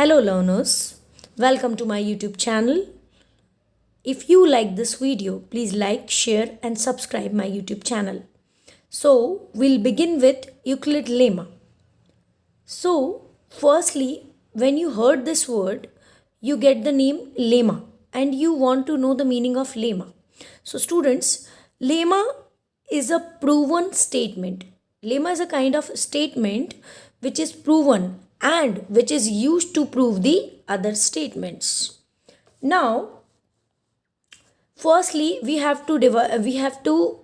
Hello learners, welcome to my YouTube channel. If you like this video, please like, share and subscribe my YouTube channel. So we'll begin with Euclid lemma. So firstly, when you heard this word, you get the name lemma and you want to know the meaning of lemma. So students, lemma is a proven statement. Lemma is a kind of statement which is proven and which is used to prove the other statements. Now, firstly, we have to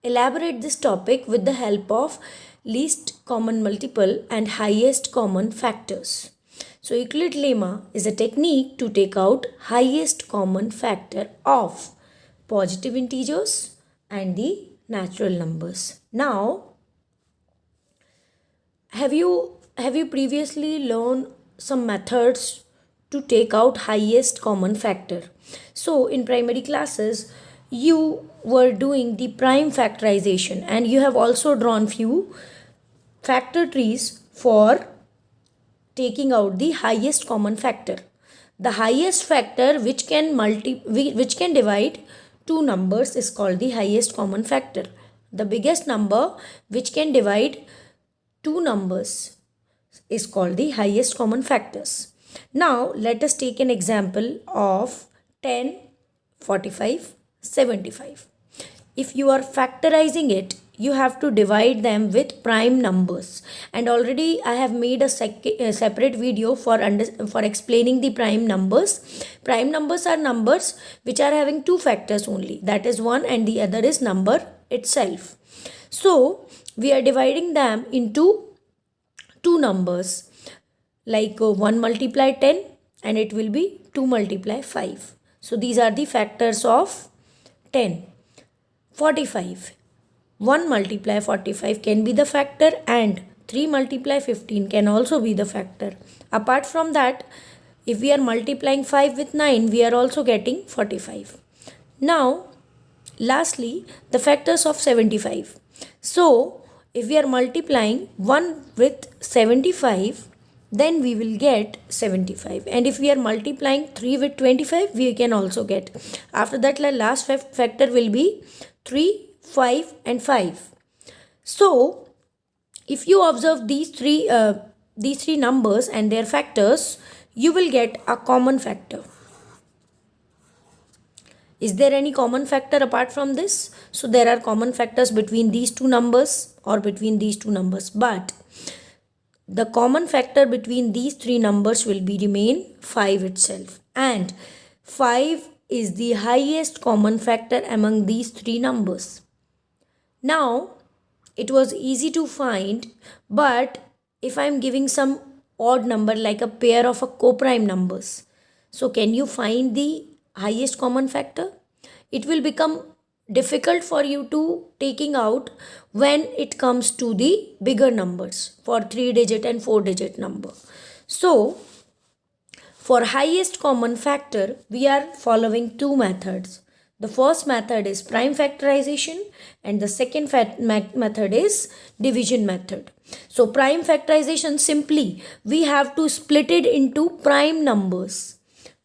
elaborate this topic with the help of least common multiple and highest common factors. So, Euclid lemma is a technique to take out highest common factor of positive integers and the natural numbers. Now, have you previously learned some methods to take out highest common factor? So in primary classes you were doing the prime factorization and you have also drawn few factor trees for taking out the highest common factor. The highest factor which can divide two numbers is called the highest common factor. The biggest number which can divide two numbers is called the highest common factors. Now let us take an example of 10, 45, 75. If you are factorizing it, you have to divide them with prime numbers, and already I have made a separate video for explaining the prime numbers. Prime numbers are numbers which are having two factors only, that is 1 and the other is number itself. So we are dividing them into two numbers, like 1 multiply 10 and it will be 2 multiply 5. So these are the factors of 10. 45. 1 multiply 45 can be the factor and 3 multiply 15 can also be the factor. Apart from that, if we are multiplying 5 with 9, we are also getting 45. Now, lastly, the factors of 75. So, if we are multiplying 1 with 75, then we will get 75. And if we are multiplying 3 with 25, we can also get. After that, the last factor will be 3, 5 and 5. So, if you observe these three numbers and their factors, you will get a common factor. Is there any common factor apart from this? So there are common factors between these two numbers or between these two numbers, but the common factor between these three numbers will be remain 5 itself, and 5 is the highest common factor among these three numbers. Now it was easy to find, but if I am giving some odd number like a pair of a coprime numbers, so can you find the highest common factor? It will become difficult for you to taking out when it comes to the bigger numbers for 3-digit and 4-digit number. So for highest common factor, we are following two methods. The first method is prime factorization and the second method is division method. So prime factorization, simply we have to split it into prime numbers,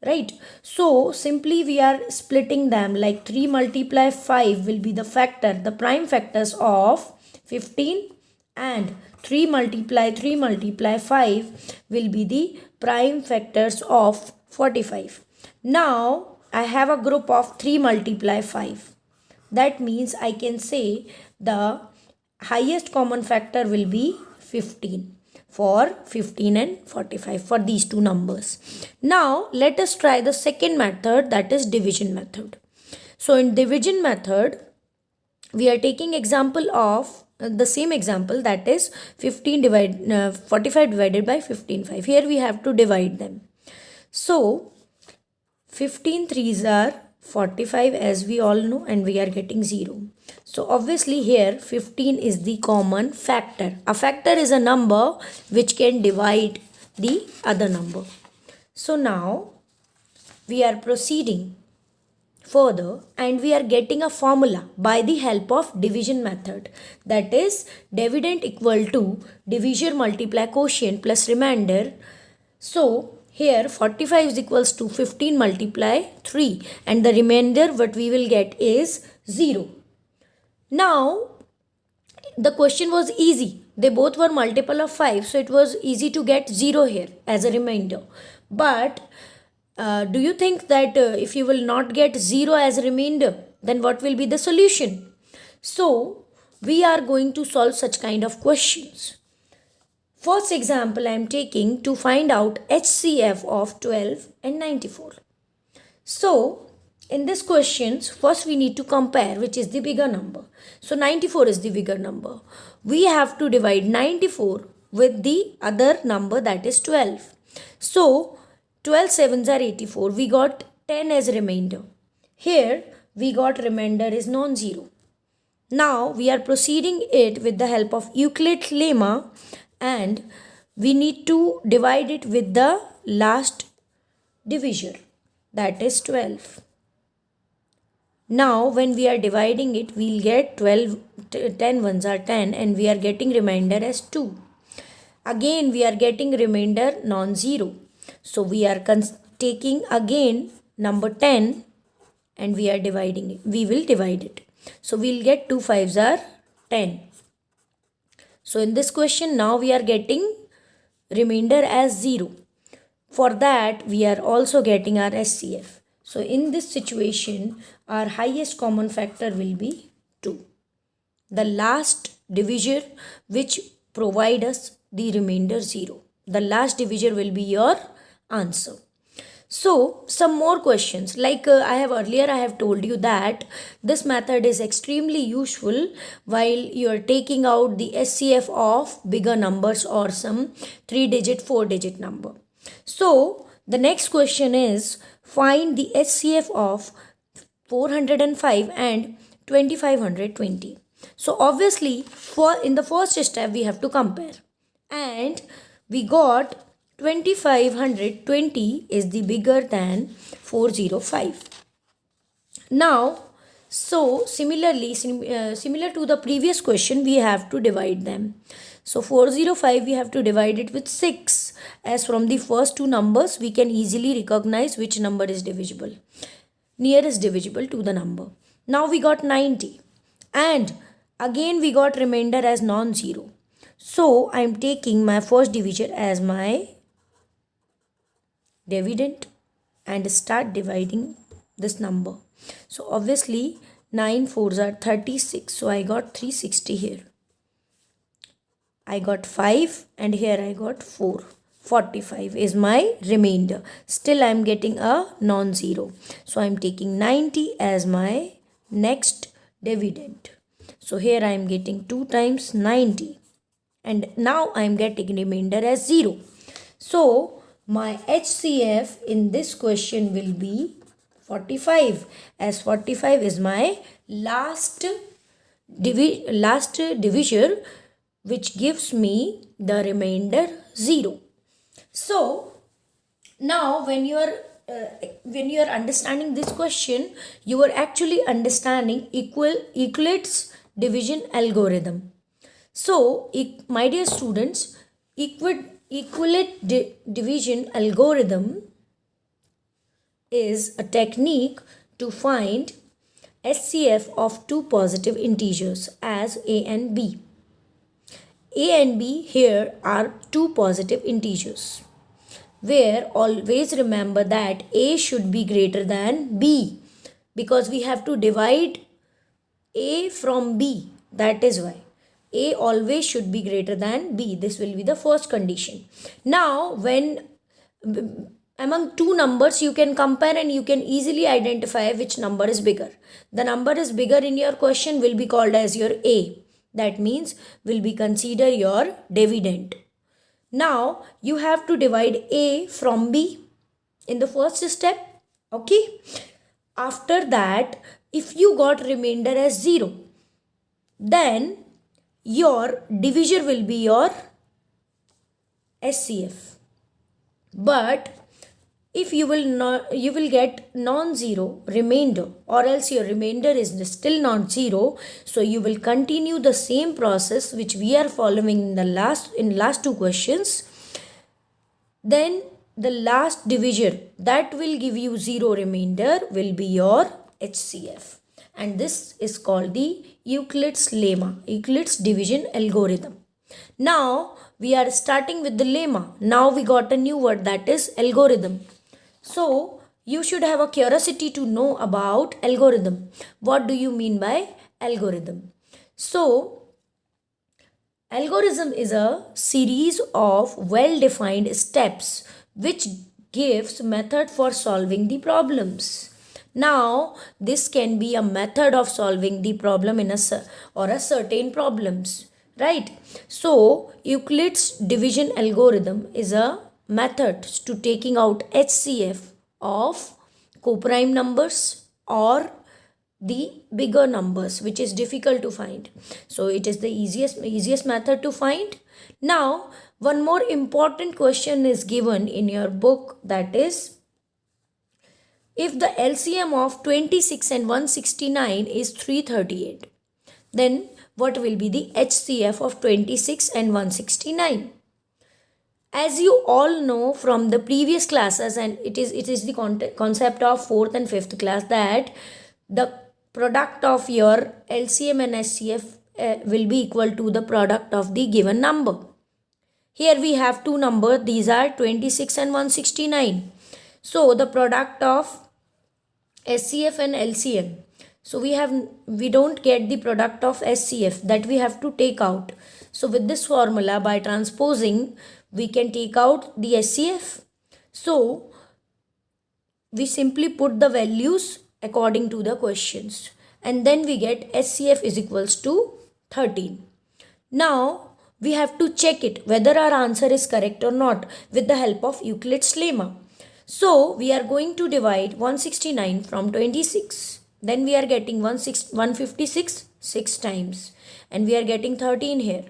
right? So simply we are splitting them, like 3 multiply 5 will be the factor, the prime factors of 15, and 3 multiply 5 will be the prime factors of 45. Now I have a group of 3 multiply 5. That means I can say the highest common factor will be 15 for 15 and 45 for these two numbers. Now let us try the second method, that is division method. So in division method, we are taking example of the same example, that is 45 divided by 15/5. Here we have to divide them. So 15 threes are 45 as we all know, and we are getting 0. So obviously here 15 is the common factor. A factor is a number which can divide the other number. So now we are proceeding further and we are getting a formula by the help of division method, that is dividend equal to divisor multiply quotient plus remainder. So Here 45 is equals to 15 multiply 3 and the remainder what we will get is 0. Now the question was easy. They both were multiple of 5, so it was easy to get 0 here as a remainder. But do you think that if you will not get 0 as a remainder, then what will be the solution? So we are going to solve such kind of questions. First example I am taking to find out HCF of 12 and 94. So in this questions, first we need to compare which is the bigger number. So 94 is the bigger number. We have to divide 94 with the other number, that is 12. So 12 sevens are 84. We got 10 as remainder. Here we got remainder is non-zero. Now we are proceeding it with the help of Euclid lemma, and we need to divide it with the last divisor, that is 12. Now when we are dividing it, we'll get 12, 10 ones are 10 and we are getting remainder as 2. Again we are getting remainder non-zero. So we are taking again number 10 and we are dividing it. We will divide it. So we'll get 2 5s are 10. So in this question now we are getting remainder as 0. For that we are also getting our HCF. So in this situation our highest common factor will be 2. The last divisor which provide us the remainder 0. The last divisor will be your answer. So some more questions, like I have told you that this method is extremely useful while you are taking out the HCF of bigger numbers or some 3-digit 4-digit number. So the next question is find the HCF of 405 and 2520. So obviously in the first step we have to compare, and we got 2520 is the bigger than 405. Now so similarly similar to the previous question, we have to divide them. So 405 we have to divide it with 6. As from the first two numbers we can easily recognize which number is divisible, nearest divisible to the number. Now we got 90 and again we got remainder as non-zero. So I am taking my first divisor as my dividend and start dividing this number. So obviously 9 4s are 36. So I got 360 here. I got 5 and here I got 4. 45 is my remainder. Still I am getting a non-zero. So I am taking 90 as my next dividend. So here I am getting 2 times 90. And now I am getting remainder as 0. So my HCF in this question will be 45, as 45 is my last divisor which gives me the remainder 0. So now when you are understanding this question, you are actually understanding Euclid's division algorithm. So my dear students, Euclid division algorithm is a technique to find HCF of two positive integers as a and b. A and b here are two positive integers, where always remember that a should be greater than b, because we have to divide a from b. That is why a always should be greater than b. This will be the first condition. Now when among two numbers you can compare and you can easily identify which number is bigger. The number is bigger in your question will be called as your a. That means will be consider your dividend. Now you have to divide a from b in the first step. Okay. After that, if you got remainder as 0, then your divisor will be your HCF. But if you will get non-zero remainder, or else your remainder is still non-zero, so you will continue the same process which we are following in last two questions. Then the last division that will give you 0 remainder will be your HCF. And this is called the Euclid's lemma, Euclid's division algorithm. Now we are starting with the lemma. Now we got a new word, that is algorithm. So you should have a curiosity to know about algorithm. What do you mean by algorithm? So algorithm is a series of well-defined steps which gives method for solving the problems. Now this can be a method of solving the problem in a certain problems, right? So Euclid's division algorithm is a method to taking out HCF of coprime numbers or the bigger numbers which is difficult to find. So it is the easiest method to find. Now one more important question is given in your book, that is, if the LCM of 26 and 169 is 338, then what will be the HCF of 26 and 169? As you all know from the previous classes, and it is the concept of 4th and 5th class, that the product of your LCM and HCF will be equal to the product of the given number. Here we have two numbers, these are 26 and 169. So the product of SCF and LCM. So we don't get the product of SCF, that we have to take out. So with this formula, by transposing, we can take out the SCF. So we simply put the values according to the questions, and then we get SCF is equals to 13. Now we have to check it whether our answer is correct or not with the help of Euclid's lemma. So we are going to divide 169 from 26. Then we are getting 156 6 times, and we are getting 13 here.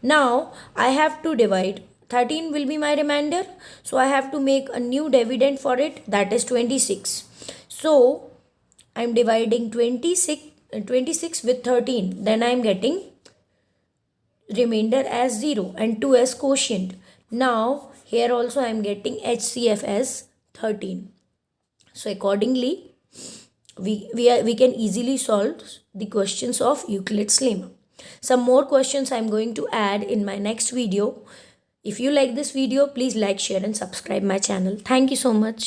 Now I have to divide, 13 will be my remainder, so I have to make a new dividend for it, that is 26. So I am dividing 26 with 13, then I am getting remainder as 0 and 2 as quotient. Now here also I am getting HCF as 13. So accordingly we can easily solve the questions of Euclid's lemma. Some more questions I am going to add in my next video. If you like this video, please like, share and subscribe my channel. Thank you so much.